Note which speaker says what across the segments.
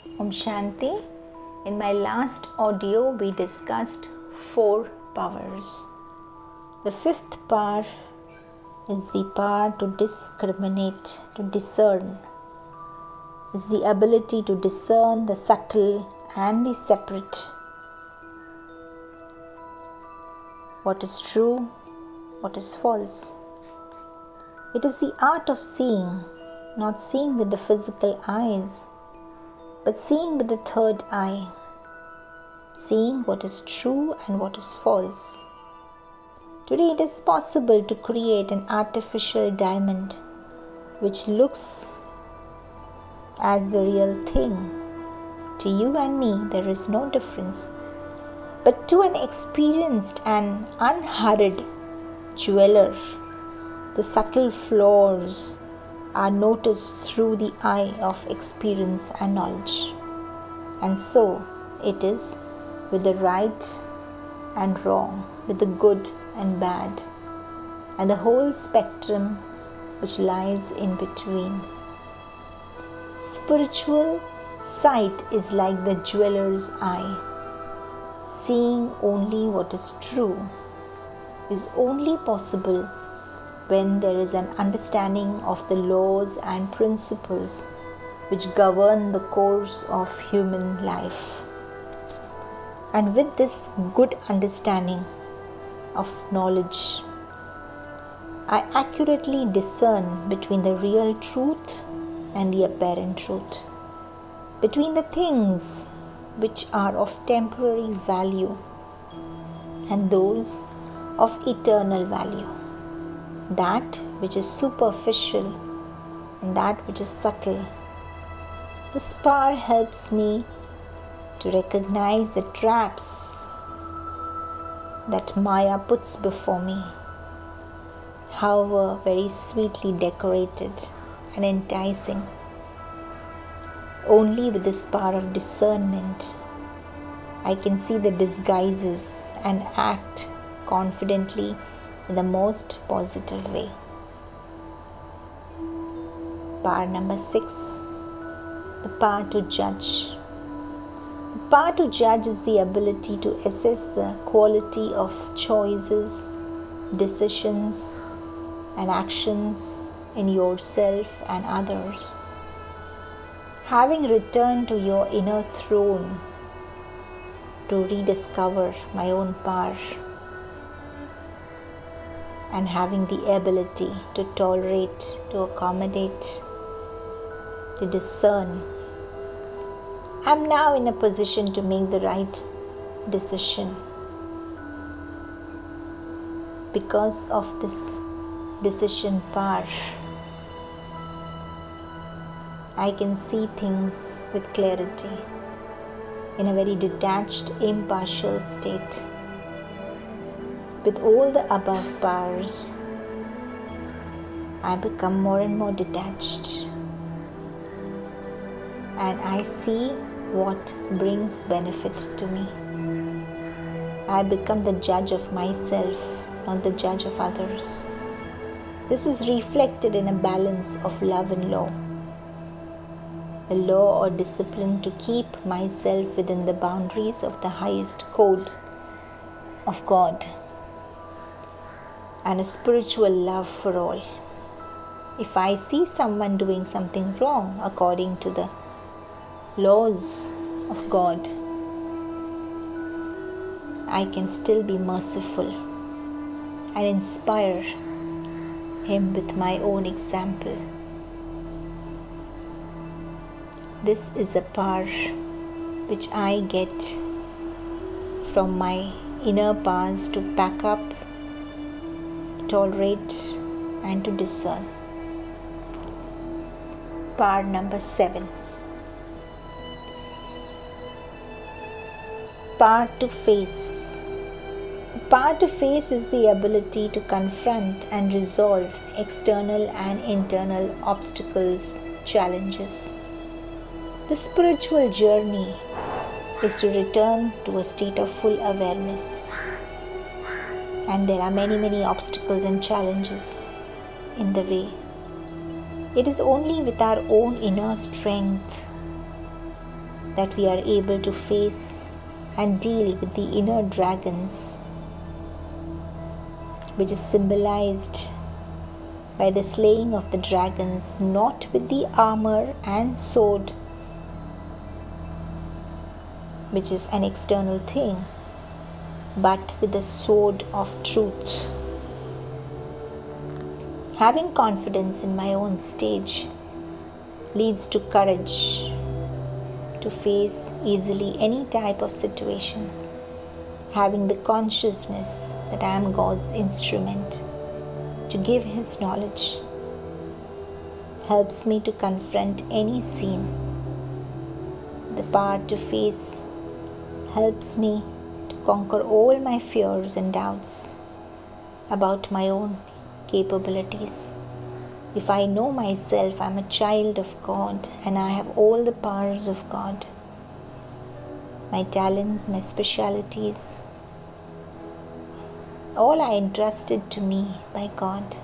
Speaker 1: Om Shanti. In my last audio, we discussed 4 powers. The 5th power is the power to discriminate, to discern. It's the ability to discern the subtle and the separate. What is true, what is false. It is the art of seeing, not seeing with the physical eyes, but seeing with the third eye, seeing what is true and what is false. Today it is possible to create an artificial diamond which looks as the real thing. To you and me, there is no difference. But to an experienced and unhurried jeweler, the subtle flaws are noticed through the eye of experience and knowledge. And so it is with the right and wrong, with the good and bad, and the whole spectrum which lies in between. Spiritual sight is like the jeweler's eye. Seeing only what is true is only possible when there is an understanding of the laws and principles which govern the course of human life. And with this good understanding of knowledge, I accurately discern between the real truth and the apparent truth, between the things which are of temporary value and those of eternal value, that which is superficial and that which is subtle. This power helps me to recognize the traps that Maya puts before me, however very sweetly decorated and enticing. Only with this power of discernment, I can see the disguises and act confidently in the most positive way. Power number 6, the power to judge. The power to judge is the ability to assess the quality of choices, decisions, and actions in yourself and others. Having returned to your inner throne to rediscover my own power, and having the ability to tolerate, to accommodate, to discern, I'm now in a position to make the right decision. Because of this decision power, I can see things with clarity, in a very detached, impartial state. With all the above powers, I become more and more detached, and I see what brings benefit to me. I become the judge of myself, not the judge of others. This is reflected in a balance of love and law. The law or discipline to keep myself within the boundaries of the highest code of God, and a spiritual love for all. If I see someone doing something wrong according to the laws of God, I can still be merciful and inspire him with my own example. This is a power which I get from my inner powers to back up, tolerate, and to discern. Power number 7. Power to face. The power to face is the ability to confront and resolve external and internal obstacles, challenges. The spiritual journey is to return to a state of full awareness. And there are many obstacles and challenges in the way. It is only with our own inner strength that we are able to face and deal with the inner dragons, which is symbolized by the slaying of the dragons, not with the armor and sword, which is an external thing, but with the sword of truth. Having confidence in my own stage leads to courage to face easily any type of situation. Having the consciousness that I am God's instrument to give His knowledge helps me to confront any scene. The power to face helps me to conquer all my fears and doubts about my own capabilities. If I know myself, I'm a child of God and I have all the powers of God. My talents, my specialities, all are entrusted to me by God.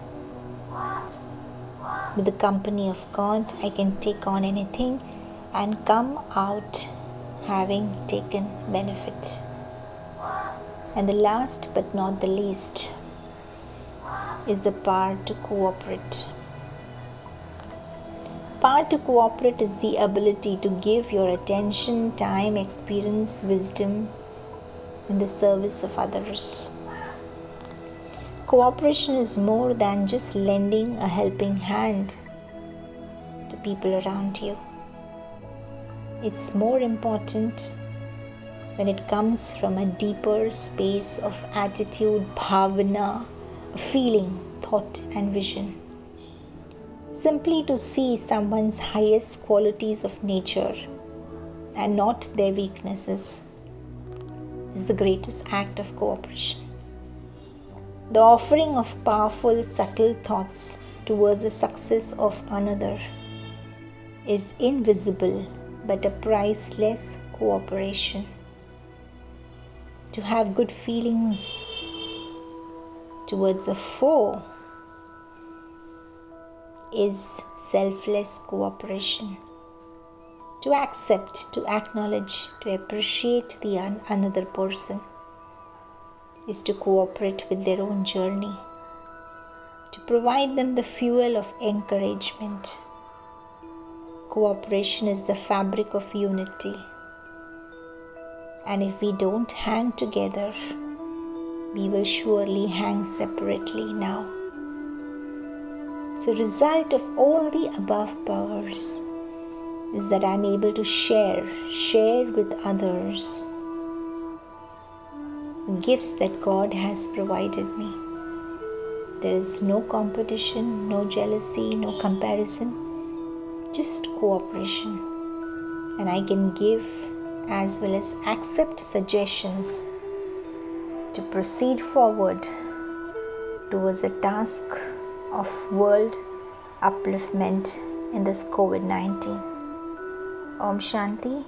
Speaker 1: With the company of God, I can take on anything and come out having taken benefit. And the last but not the least is the power to cooperate. Power to cooperate is the ability to give your attention, time, experience, wisdom in the service of others. Cooperation is more than just lending a helping hand to people around you. It's more important when it comes from a deeper space of attitude, bhavana, feeling, thought and vision. Simply to see someone's highest qualities of nature and not their weaknesses is the greatest act of cooperation. The offering of powerful, subtle thoughts towards the success of another is invisible but a priceless cooperation. To have good feelings towards a foe is selfless cooperation. To accept, to acknowledge, to appreciate the another person is to cooperate with their own journey, to provide them the fuel of encouragement. Cooperation is the fabric of unity. And if we don't hang together, we will surely hang separately now. So, result of all the above powers is that I am able to share with others the gifts that God has provided me. There is no competition, no jealousy, no comparison, just cooperation. And I can give as well as accept suggestions to proceed forward towards the task of world upliftment in this COVID-19. Om Shanti.